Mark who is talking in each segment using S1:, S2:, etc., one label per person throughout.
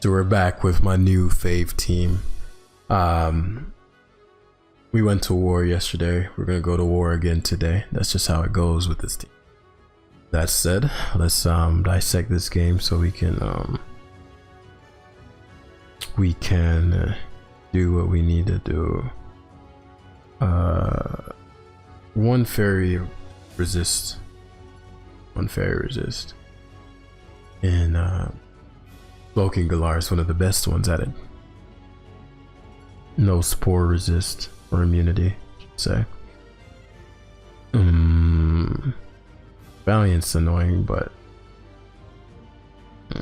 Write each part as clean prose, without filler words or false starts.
S1: So we're back with my new fave team. We went to war yesterday. We're gonna go to war again today. That's just how it goes with this team. That said, let's dissect this game so we can do what we need to do. One fairy resist. And Cloaking Galar is one of the best ones at it. No spore resist or immunity, I should say. Valiant's annoying, but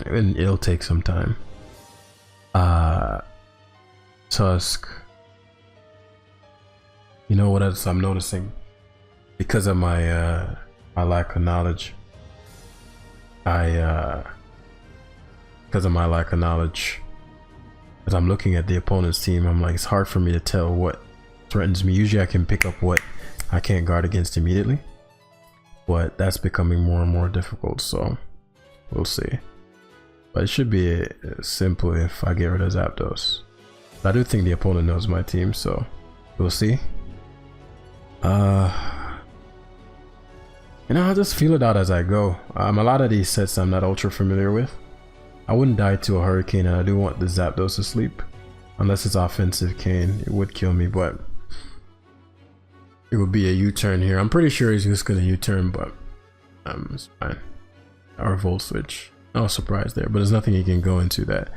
S1: it'll take some time. Tusk. You know what else I'm noticing? Because of my my lack of knowledge. Because I'm looking at the opponent's team, I'm like, it's hard for me to tell what threatens me. Usually I can pick up what I can't guard against immediately, but that's becoming more and more difficult, so we'll see. But it should be simple if I get rid of Zapdos. But I do think the opponent knows my team, so we'll see. I'll just feel it out as I go. A lot of these sets I'm not ultra familiar with. I wouldn't die to a Hurricane, and I do want the Zapdos to sleep. Unless it's offensive cane, it would kill me, but it would be a U-turn here. I'm pretty sure he's just gonna U-turn, but it's fine. Or Volt Switch. No surprise there, but there's nothing he can go into that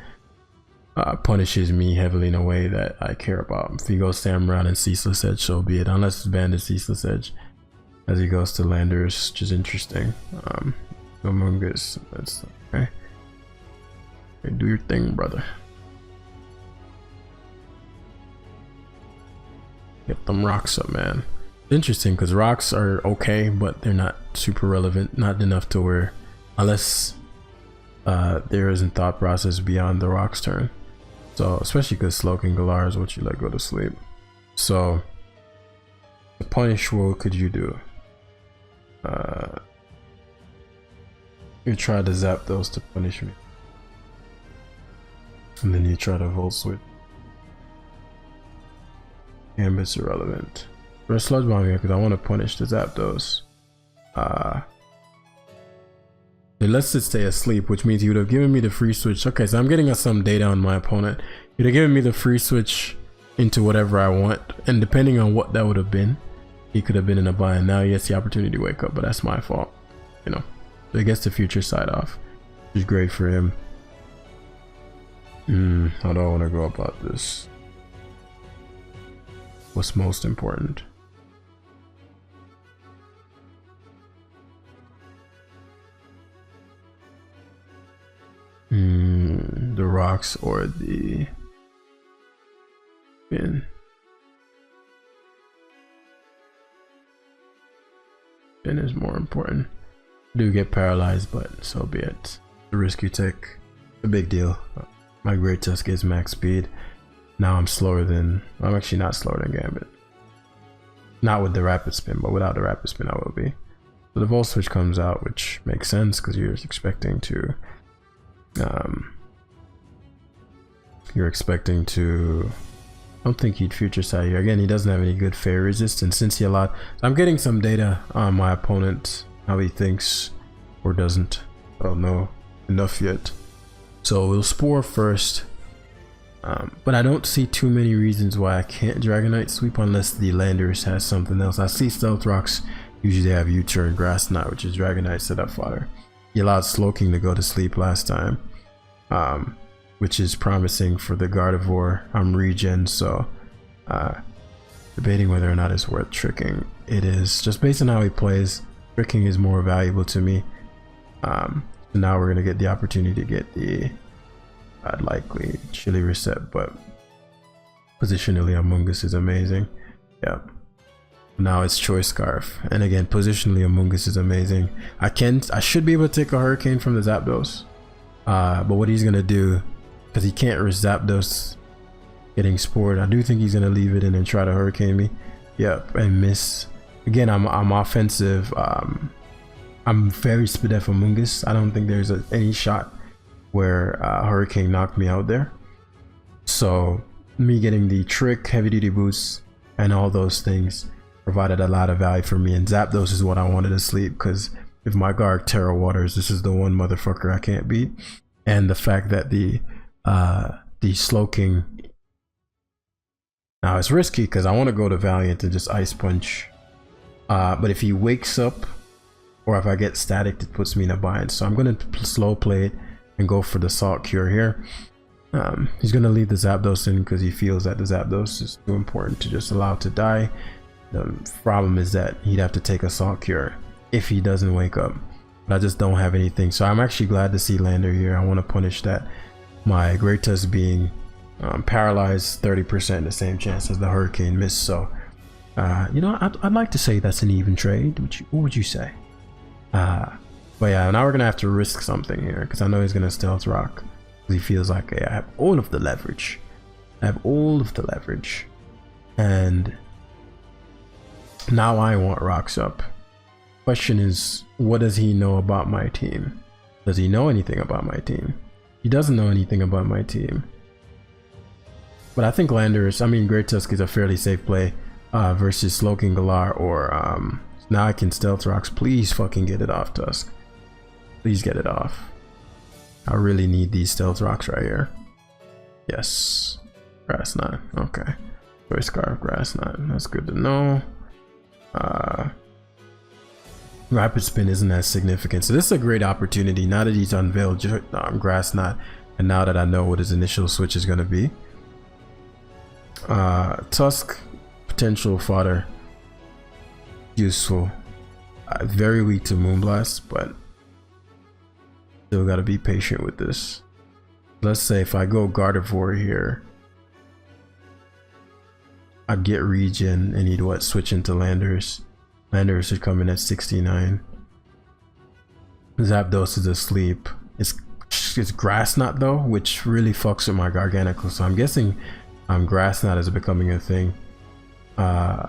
S1: punishes me heavily in a way that I care about. If he goes Samurott and Ceaseless Edge, so be it. Unless it's banded Ceaseless Edge as he goes to Landers, which is interesting. Amoonguss, that's okay. Hey, do your thing, brother. Get them rocks up, man. Interesting, because rocks are okay, but they're not super relevant. Not enough to where, unless there isn't thought process beyond the rock's turn. So, especially because Cloaking Galar is what you let go to sleep. So, to punish, what could you do? You try to zap those to punish me. And then you try to Volt Switch. Gambit's irrelevant. Or Sludge Bomb here because I want to punish the Zapdos. It lets it stay asleep, which means you would have given me the free switch. Okay, so I'm getting some data on my opponent. You'd have given me the free switch into whatever I want, and depending on what that would have been, he could have been in a bind. Now he has the opportunity to wake up, but that's my fault, you know. So he gets the future side off, which is great for him. How do I want to go about this? What's most important? The rocks or the spin? Spin is more important. I do get paralyzed, but so be it. The risk you take, a big deal. My Great Tusk is max speed. Now I'm slower than, I'm actually not slower than Gambit. Not with the rapid spin, but without the rapid spin I will be. So the Volt Switch comes out, which makes sense because you're expecting to I don't think he'd future side here. Again, he doesn't have any good fairy resistance since he allowed. So I'm getting some data on my opponent, how he thinks or doesn't. I don't know enough yet. So we'll Spore first. But I don't see too many reasons why I can't Dragonite Sweep unless the Landers has something else. I see Stealth Rocks usually have U-turn Grass Knot, which is Dragonite setup fodder. He allowed Slowking to go to sleep last time, which is promising for the Gardevoir. I'm regen, so debating whether or not it's worth tricking. It is, just based on how he plays, tricking is more valuable to me. So now we're gonna get the opportunity to get the likely Chili Reset, but positionally Amoonguss is amazing. Yep. Now it's Choice Scarf, and again positionally Amoonguss is amazing. I should be able to take a Hurricane from the Zapdos, but what he's gonna do, because he can't risk Zapdos getting spored, I do think he's gonna leave it in and try to Hurricane me. Yep, and miss. Again, I'm offensive. I'm very Spidef Amoonguss. I don't think there's any shot where Hurricane knocked me out there. So me getting the trick, heavy duty boost, and all those things provided a lot of value for me. And Zapdos is what I wanted to sleep, because if my Garg Terra Waters, this is the one motherfucker I can't beat. And the fact that the Slowking, now it's risky because I want to go to Valiant and just Ice Punch, but if he wakes up or if I get static, it puts me in a bind. So I'm going to slow play it and go for the Salt Cure here. He's going to leave the Zapdos in because he feels that the Zapdos is too important to just allow to die. The problem is that he'd have to take a Salt Cure if he doesn't wake up, but I just don't have anything. So I'm actually glad to see Lander here. I want to punish that. My Great Tusk being paralyzed, 30%, the same chance as the Hurricane miss. So you know, I'd like to say that's an even trade. What would you say? But yeah, now we're gonna have to risk something here because I know he's gonna Stealth Rock. He feels like, hey, I have all of the leverage. I have all of the leverage, and now I want rocks up. Question is, what does he know about my team? Does he know anything about my team? He doesn't know anything about my team. But I think Landorus, I mean Great Tusk is a fairly safe play versus Slowking Galar, or now I can Stealth Rocks. Please fucking get it off, Tusk. Please get it off. I really need these Stealth Rocks right here. Yes. Grass Knot. Okay. Choice Scarf, Grass Knot. That's good to know. Rapid Spin isn't as significant, so this is a great opportunity now that he's unveiled Grass Knot, and now that I know what his initial switch is going to be. Tusk, potential fodder, useful. Very weak to Moonblast, but still got to be patient with this. Let's say if I go Gardevoir here, I'd get regen and he'd what, switch into Landorus. Landorus should come in at 69. Zapdos is asleep. It's Grass Knot though, which really fucks with my Garganacl. So I'm guessing Grass Knot is becoming a thing. So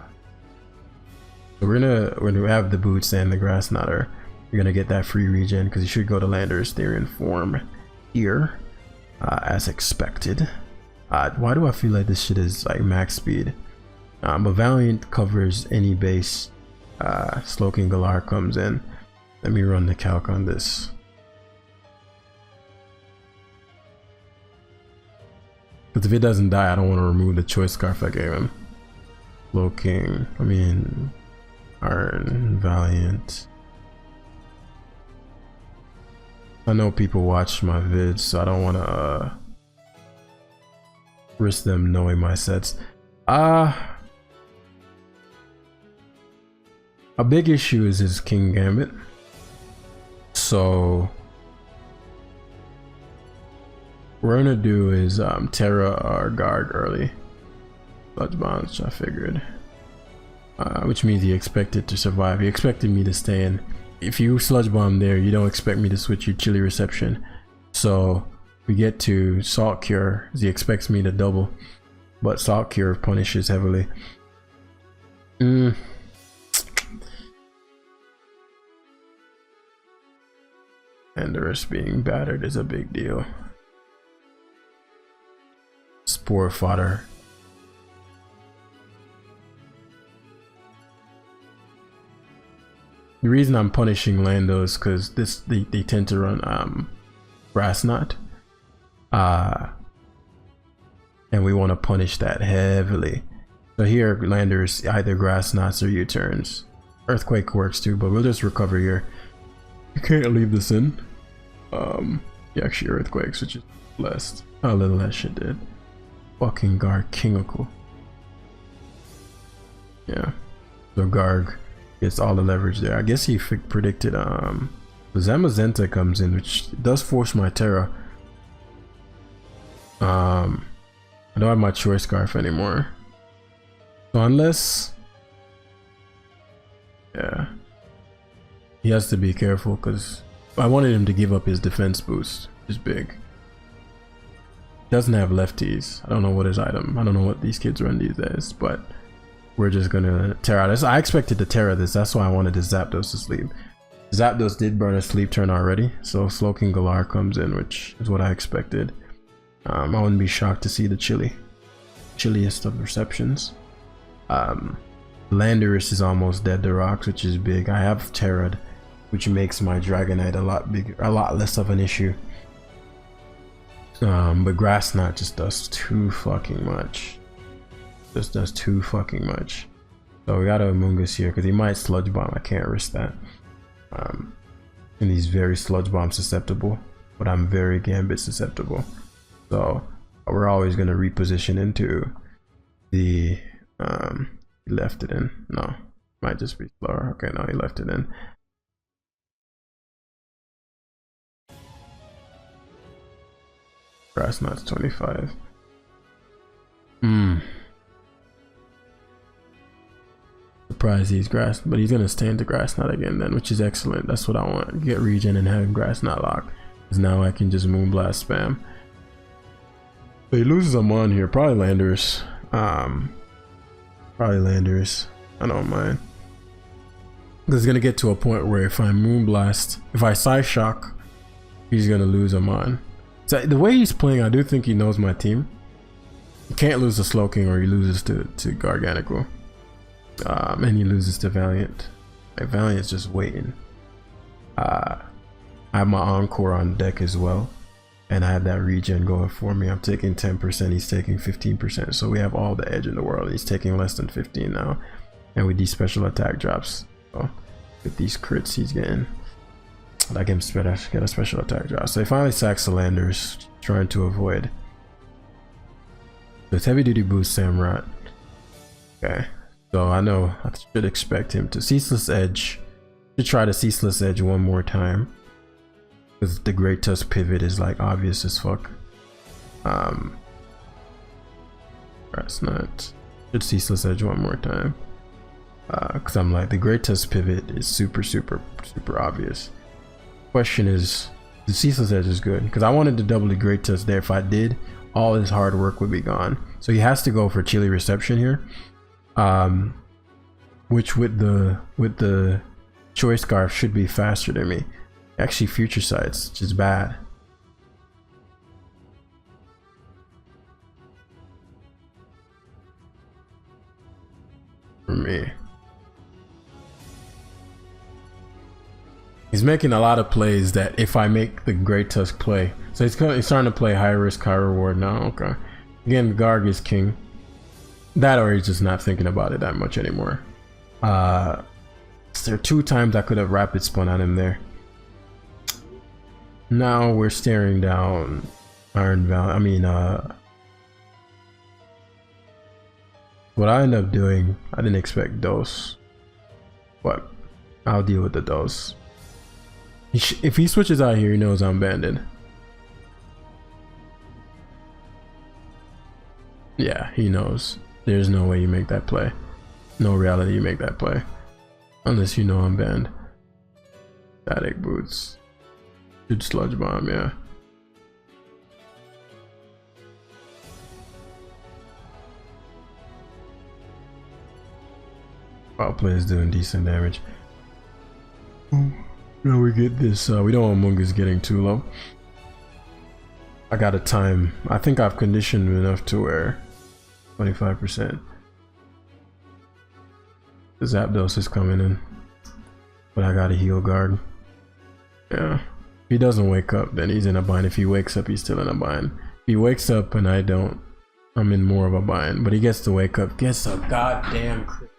S1: we're gonna have the boots and the Grass Knotter. You're gonna get that free regen because you should go to Landorus Therian form here, as expected. Why do I feel like this shit is like max speed? But Valiant covers any base. Slowking Galar comes in. Let me run the calc on this. Because if it doesn't die, I don't want to remove the Choice Scarf I gave him. Slowking, I mean, Iron, Valiant. I know people watch my vids, so I don't want to risk them knowing my sets. A big issue is his King Gambit. So what we're gonna do is Terra or Guard early. Sludge Bomb, which I figured. Which means he expected to survive. He expected me to stay in. If you Sludge Bomb there, you don't expect me to switch you Chilly Reception. So we get to Salt Cure. He expects me to double, but Salt Cure punishes heavily. Endurus being battered is a big deal. Spore Fodder. The reason I'm punishing Lando is because they tend to run Grass Knot. And we want to punish that heavily. So here Landers either Grass Knots or U-turns. Earthquake works too, but we'll just recover here. You can't leave this in. Yeah, actually Earthquakes, which is blessed. How little that shit did. Fucking Garkingle. Yeah. So Garg gets all the leverage there. I guess he predicted the Zamazenta comes in, which does force my Terra. I don't have my Choice Scarf anymore. So unless, yeah, he has to be careful because I wanted him to give up his defense boost, which is big. Doesn't have lefties. I don't know what his item. I don't know what these kids run these days, but we're just gonna Terra this. I expected to Terra this. That's why I wanted his Zapdos to sleep. Zapdos did burn a sleep turn already, so Slowking Galar comes in, which is what I expected. I wouldn't be shocked to see the chilliest of receptions. Landorus is almost dead to rocks, which is big. I have Terrad, which makes my Dragonite a lot less of an issue. But Grass Knot just does too fucking much. Just does too fucking much. So we got a Amoonguss here because he might Sludge Bomb. I can't risk that. And he's very Sludge Bomb susceptible, but I'm very Gambit susceptible. So we're always going to reposition into the he left it in. No, might just be slower. Okay, no, he left it in. Grass Knot's 25. Surprised he's Grass, but he's gonna stay into Grass Knot again then, which is excellent. That's what I want. Get regen and have Grass Knot locked. Because now I can just Moonblast spam. But he loses him on here. Probably Landorus. Probably Landorus. I don't mind. Because it's gonna get to a point where if I Moonblast, if I Psyshock, he's gonna lose him on. So the way he's playing, I do think he knows my team. He can't lose to Slowking or he loses to Garganacl. And he loses to Valiant. Like, Valiant's just waiting. I have my Encore on deck as well. And I have that regen going for me. I'm taking 10%, he's taking 15%. So we have all the edge in the world. He's taking less than 15 now. And with these special attack drops, so with these crits he's getting, like him get a special attack drop. So he finally sacks the Landers, trying to avoid this heavy duty boost Samurott. Okay, so I know I should expect him to Ceaseless Edge. Should try to Ceaseless Edge one more time. Because the Great Tusk pivot is like obvious as fuck. That's not. Should Ceaseless Edge one more time. Because I'm like, the Great Tusk pivot is super obvious. Question is, the Ceaseless Edge is good. Because I wanted to double the Great Tusk there. If I did, all his hard work would be gone. So he has to go for Chilly Reception here. Which with the Choice Scarf should be faster than me. Actually, Future Sights, which is bad. For me. He's making a lot of plays that if I make the Great Tusk play. So he's starting to play high risk, high reward now. Okay. Again, Garg is king. That or he's just not thinking about it that much anymore. There are 2 times I could have rapid spun on him there. Now we're staring down Iron Valley. What I end up doing, I didn't expect Dose. But I'll deal with the Dose. If he switches out here, he knows I'm banded. Yeah, he knows. There's no way you make that play. No reality you make that play. Unless you know I'm banned. Static Boots. Should Sludge Bomb, yeah. Foul play is doing decent damage. Now we get this. We don't want Mungus getting too low. I got a time. I think I've conditioned enough to where 25%. The Zapdos is coming in, but I got a heal guard. Yeah. If he doesn't wake up, then he's in a bind. If he wakes up, he's still in a bind. If he wakes up and I don't, I'm in more of a bind. But he gets to wake up. Gets a goddamn crit.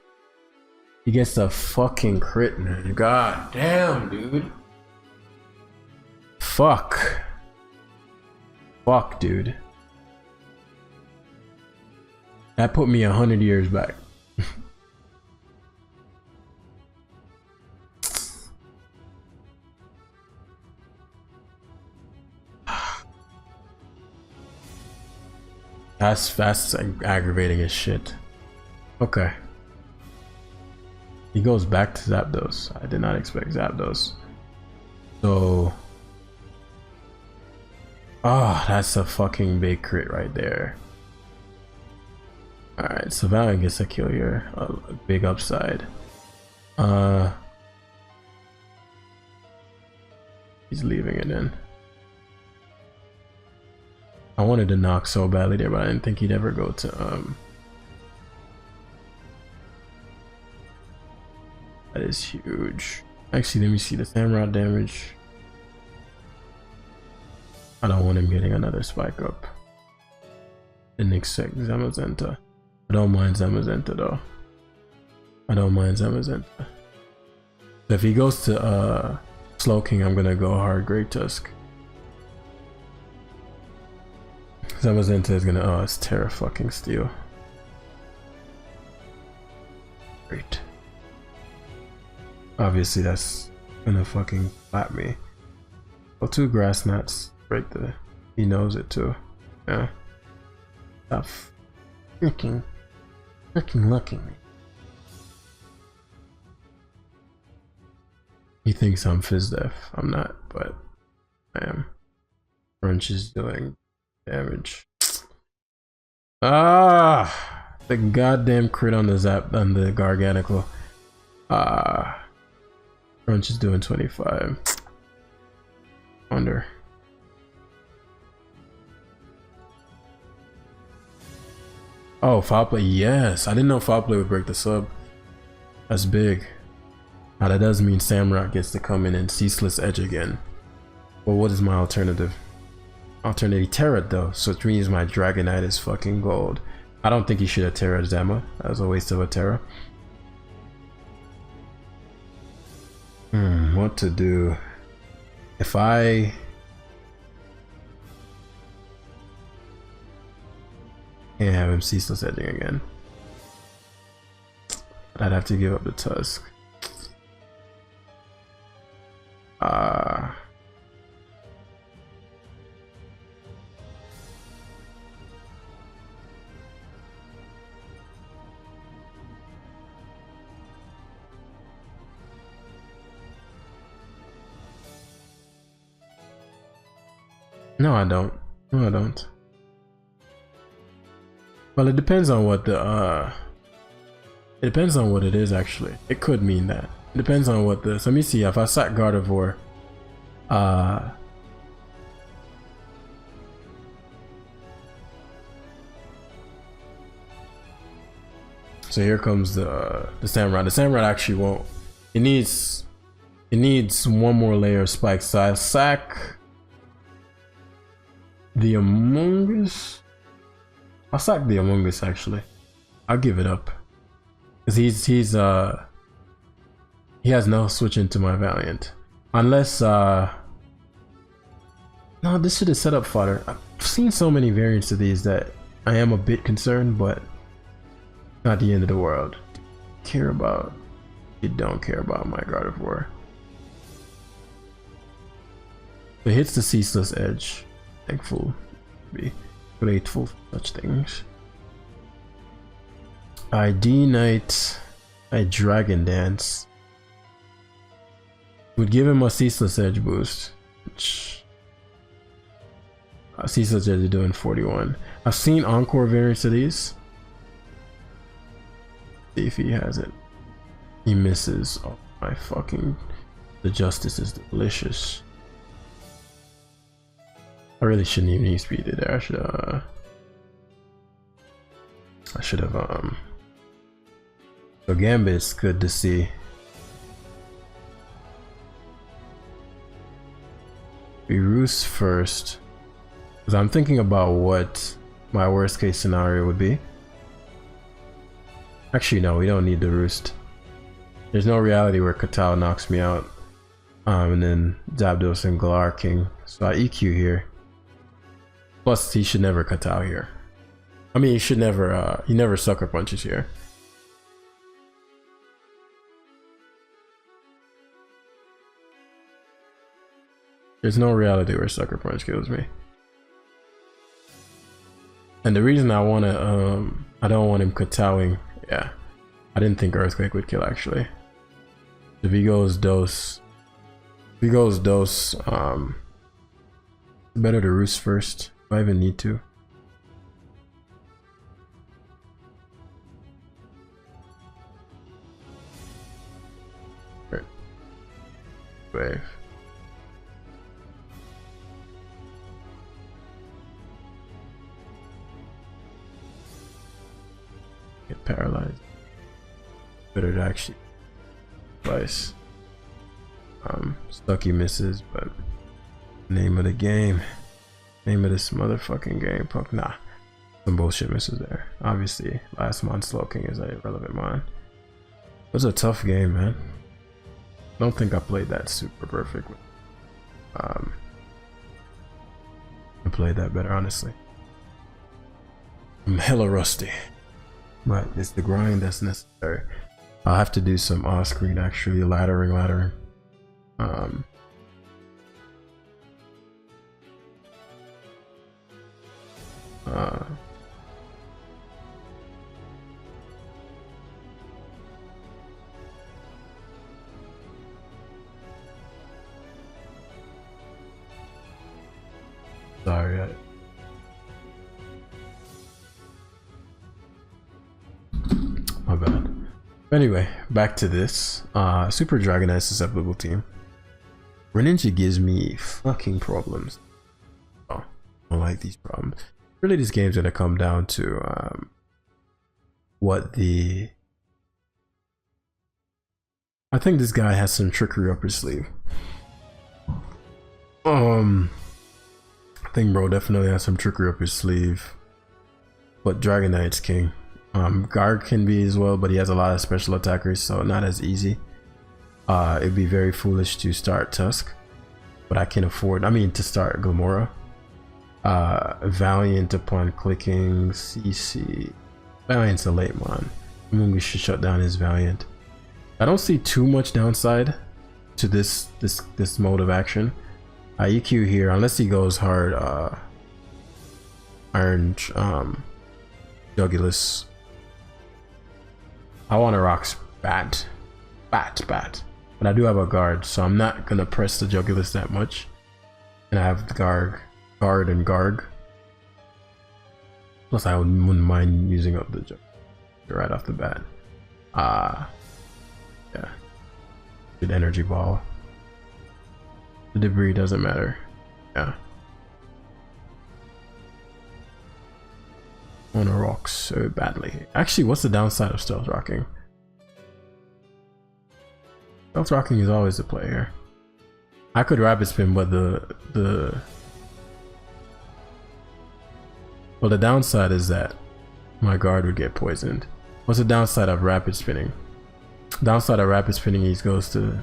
S1: He gets a fucking crit, man. God damn, dude. Fuck. Fuck, dude. That put me 100 years back. That's aggravating as shit. Okay. He goes back to Zapdos. I did not expect Zapdos. So... oh, that's a fucking big crit right there. Alright, so Valiant gets a kill here. A big upside. he's leaving it in. I wanted to knock so badly there, but I didn't think he'd ever go to that is huge. Actually, let me see the Samrod damage. I don't want him getting another spike up. Didn't expect Zamazenta. I don't mind Zamazenta though. I don't mind Zamazenta. If he goes to Slow King, I'm gonna go hard Great Tusk. Zamazenta is gonna, oh, it's Terra fucking Steel. Great. Obviously that's gonna fucking slap me. Well, 2 grass knots right there. He knows it too. Yeah. Stop freaking looking me. He thinks I'm Fizdef. I'm not, but I am. Crunch is doing damage. Ah, the goddamn crit on the zap on the Gargantical. Ah, Crunch is doing 25. Wonder. Oh, foul play. Yes, I didn't know foul play would break the sub. That's big. Now that does mean Samrock gets to come in and Ceaseless Edge again. Well, what is my alternative? Alternative Terra though, so it means my Dragonite is fucking gold. I don't think he should have Terra Zama. That was a waste of a Terra. What to do? If I can't have him Ceaseless Edging again, I'd have to give up the Tusk. No, I don't. No, I don't. Well, it depends on what the it depends on what it is actually. It could mean that. It depends on what this. Let me see. If I sack Gardevoir, so here comes the Samurott. The Samurott actually won't. It needs one more layer of spikes. So I sack the Among Us. I'll sack the Among Us actually. I'll give it up. Cause he has no switch into my Valiant. Unless no, this should have set up fodder. I've seen so many variants of these that I am a bit concerned, but not the end of the world. Care about, you don't care about my Gardevoir. It hits the Ceaseless Edge. Thankful, be grateful for such things. I D-Knight, I Dragon Dance. Would give him a Ceaseless Edge boost, which Ceaseless Edge is doing 41. I've seen Encore variants of these. See if he has it. He misses. Oh my fucking, the justice is delicious. I really shouldn't even use speed there. I should have so Gambit's good to see. We roost first, because I'm thinking about what my worst case scenario would be. Actually no, we don't need the roost. There's no reality where Katal knocks me out, and then Zapdos and Galar King, so I EQ here. Plus he should never Katal here. I mean, he should never he never sucker punches here. There's no reality where Sucker Punch kills me. And the reason I wanna I don't want him Kataling, yeah. I didn't think Earthquake would kill actually. If he goes Dose, better to roost first, if I even need to. Right. Wave. get paralyzed. Better to actually twice. Stucky misses, but name of the game. Name of this motherfucking game. Fuck nah. Some bullshit misses there. Obviously, last month's Slow King is a relevant mon. It was a tough game, man. Don't think I played that super perfectly. I played that better, honestly. I'm hella rusty, but it's the grind that's necessary. I'll have to do some off-screen actually laddering. Sorry. My bad. Anyway, back to this. Super Dragonite susceptible team. Greninja gives me fucking problems. Oh, I don't like these problems. Really, this game's gonna come down to what the. I think this guy has some trickery up his sleeve. I think bro definitely has some trickery up his sleeve. But Dragonite's king. Garg can be as well, but he has a lot of special attackers, so not as easy. It'd be very foolish to start Tusk, but I can afford, to start Glamora. Valiant upon clicking CC. Valiant's a late mon. We should shut down his Valiant. I don't see too much downside to this mode of action. EQ here, unless he goes hard Iron Jugulis. I want to rock bat, but I do have a guard, so I'm not gonna press the Jugulis that much. And I have the guard and Garg. Plus, I wouldn't mind using up the Jugulis right off the bat. Yeah, good energy ball. The debris doesn't matter. Yeah. I wanna rock so badly. Actually, what's the downside of stealth rocking? Stealth rocking is always a play here. I could rapid spin, but the downside is that my guard would get poisoned. What's the downside of rapid spinning? Downside of rapid spinning, he goes to.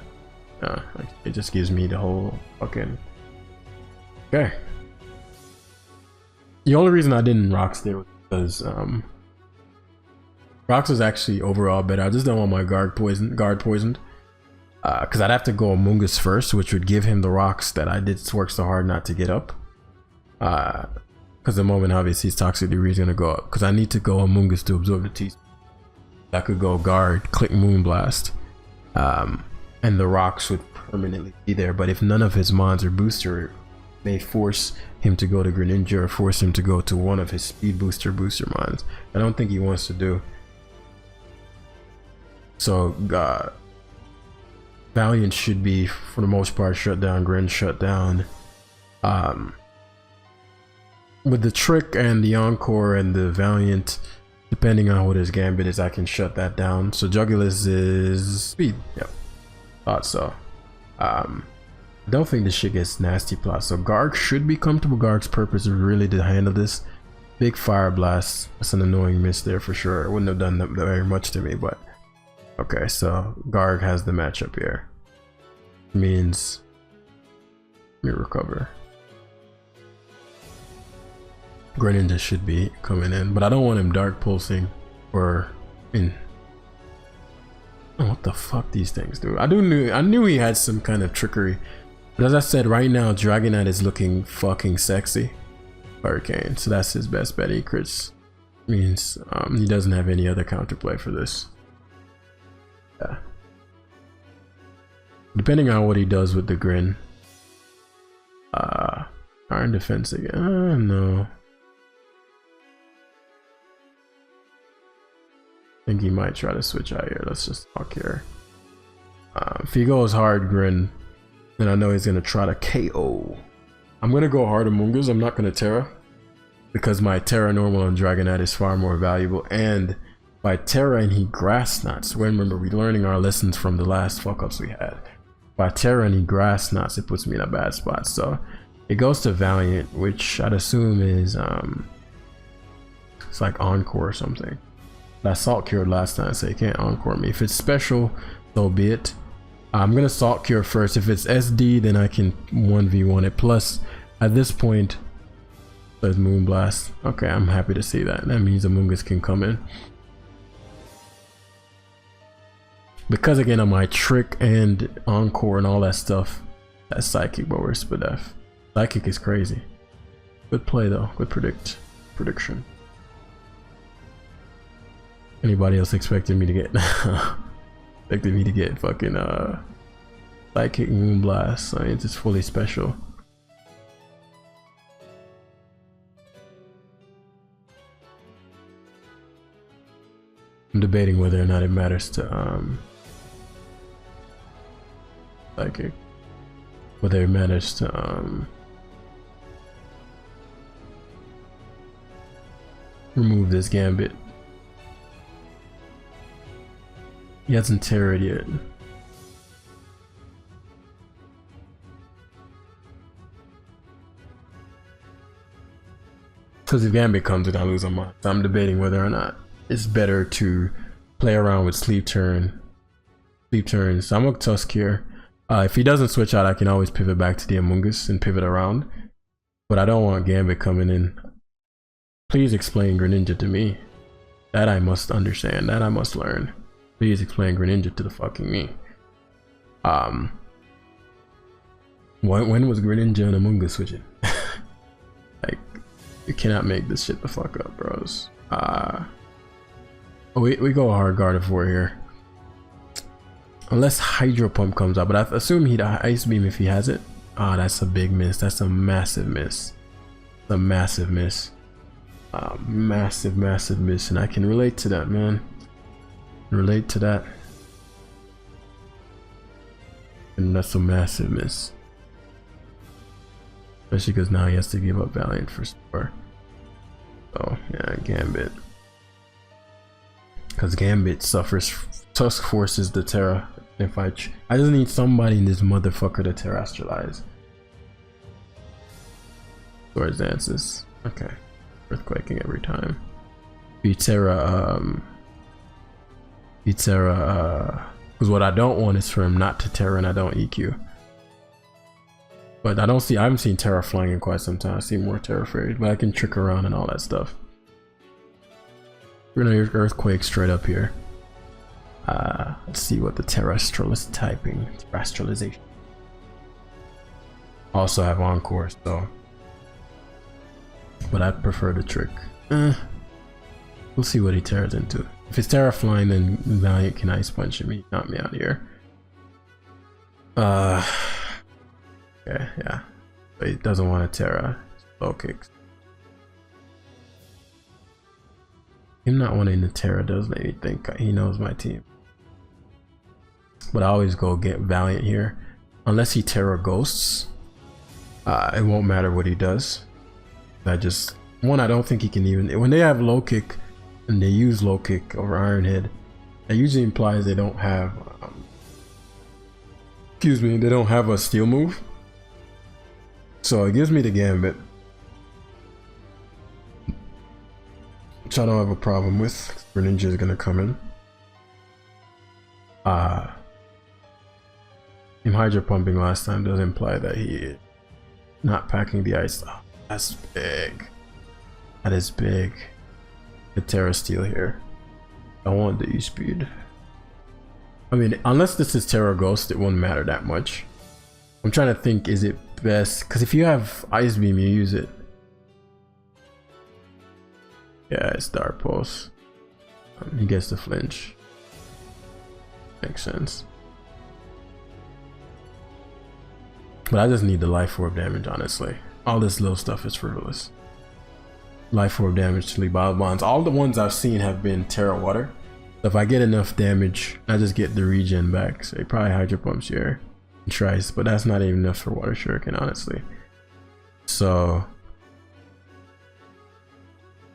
S1: It just gives me the whole fucking. Okay. The only reason I didn't rocks there was because rocks was actually overall better. I just don't want my guard poisoned. Because I'd have to go Amoonguss first, which would give him the rocks that I did work so hard not to get up. Because the moment obviously his toxic degree is gonna go up. Because I need to go Amoonguss to absorb the T. I could go guard, click Moonblast. And the rocks would permanently be there, but if none of his mons are booster, may force him to go to Greninja or force him to go to one of his speed booster mons. I don't think he wants to do. So Valiant should be, for the most part, shut down. Grin shut down. With the trick and the encore and the Valiant, depending on what his gambit is, I can shut that down. So Jugulis is speed. Yep. Thought so. I don't think this shit gets nasty plot. So Garg should be comfortable. Garg's purpose is really to handle this. Big Fire Blast. That's an annoying miss there for sure. It wouldn't have done that very much to me, but okay. So Garg has the matchup here. Means let me recover. Greninja should be coming in, but I don't want him dark pulsing or in. Oh, what the fuck these things do? I knew he had some kind of trickery, but as I said, right now Dragonite is looking fucking sexy. Hurricane, so that's his best bet. He crits, means he doesn't have any other counterplay for this. Yeah. Depending on what he does with the Grin. Iron defense again. No. I think he might try to switch out here. Let's just talk here. If he goes hard Grin, then I know he's gonna try to KO. I'm gonna go hard Amoonguss. I'm not gonna Terra, because my Terra normal on Dragonite is far more valuable, and By Terra and he grass knots. Remember, we're learning our lessons from the last fuck ups we had. By Terra and he grass knots, it puts me in a bad spot. So it goes to Valiant, which I'd assume is it's like Encore or something. That Salt cured last time, so you can't Encore me. If it's special, so be it. I'm gonna Salt cure first. If it's SD, then I can 1v1 it. Plus, at this point, there's Moonblast. Okay, I'm happy to see that. That means Amoongus can come in. Because again, on my Trick and Encore and all that stuff, that's Psychic, but we're Spadef. Psychic is crazy. Good play though. Good prediction. Anybody else expected me to get fucking Psychic Moonblast? I mean, it's just fully special. I'm debating whether or not it matters to Psychic. Whether it matters to remove this Gambit. He hasn't terrored yet. Because if Gambit comes in, I lose on mine. So I'm debating whether or not it's better to play around with sleep turns. So I'm gonna Tusk here. If he doesn't switch out, I can always pivot back to the Amoongus and pivot around. But I don't want Gambit coming in. Please explain Greninja to me. That I must understand. That I must learn. Please explain Greninja to the fucking me. When was Greninja and Amoongus switching? Like, you cannot make this shit the fuck up, bros. We go hard Gardevoir here. Unless Hydro Pump comes out, but I assume he'd Ice Beam if he has it. Ah, that's a big miss. That's a massive miss. A massive miss. Massive miss, and I can relate to that, man. Relate to that. And that's a massive miss. Especially because now he has to give up Valiant for sure. So yeah, Gambit. Because Gambit suffers. Tusk forces the Terra. If I just need somebody in this motherfucker to Terrestrialize. Swords Dances. Okay. Earthquaking every time. Because what I don't want is for him not to Terra and I don't EQ. But I haven't seen Terra flying in quite some time. I see more Terra Fairies, but I can trick around and all that stuff. We're gonna use Earthquake straight up here. Let's see what the Terrestrial is typing. Terrestrialization. Also have Encore, so. But I prefer the Trick. We'll see what he tears into. If it's Terra flying, then Valiant can Ice Punch me, knock me out here. Okay, yeah. But he doesn't want a Terra. Low kicks. Him not wanting the Terra does make me think he knows my team. But I always go get Valiant here. Unless he Terra Ghosts, it won't matter what he does. I don't think he can even, when they have low kick and they use low kick over Iron Head, that usually implies they don't have they don't have a steel move. So it gives me the Gambit, which I don't have a problem with. Greninja is gonna come in. Him Hydro Pumping last time does imply that he is not packing the ice. Oh, that's big. That is big. The Terra Steel here. I want the E-Speed. I mean, unless this is Terra Ghost, it won't matter that much. I'm trying to think, is it best? Because if you have Ice Beam, you use it. Yeah, it's Dark Pulse. He gets the flinch. Makes sense. But I just need the Life Orb damage, honestly. All this little stuff is frivolous. Life Orb damage to leave Battle Bonds. All the ones I've seen have been Terra Water. So if I get enough damage, I just get the regen back. So he probably Hydro Pumps here and tries, but that's not even enough for Water Shuriken, honestly. So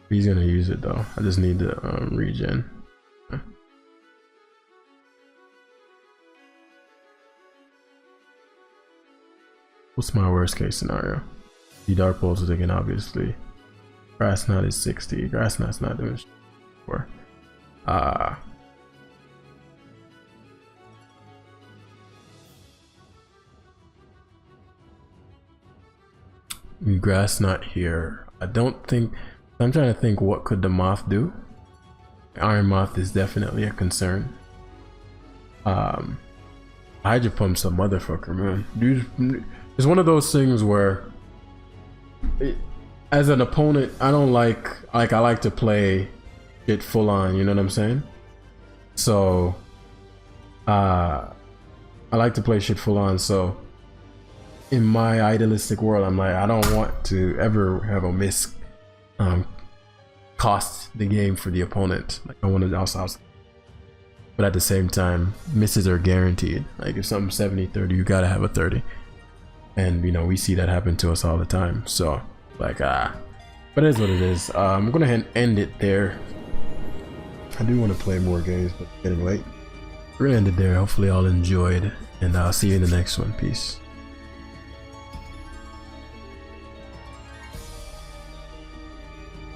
S1: he's gonna use it though. I just need the regen. What's my worst case scenario? The Dark Pulse is again, obviously. Grass Knot is 60. Grass Knot's not doing for. Grass Knot here. I don't think. I'm trying to think, what could the Moth do? Iron Moth is definitely a concern. Hydro Pump's a motherfucker, man. Dude, it's one of those things where, as an opponent, I don't like I like to play it full on. You know what I'm saying? So, I like to play shit full on. So, in my idealistic world, I'm like, I don't want to ever have a miss cost the game for the opponent. Like, I want to also, but at the same time, misses are guaranteed. Like, if something's 70-30, you gotta have a 30, and you know, we see that happen to us all the time. So like, but it is what it is. I'm gonna end it there. I do want to play more games, but it's getting late. We're gonna end it there. Hopefully y'all enjoyed, and I'll see you in the next one. Peace.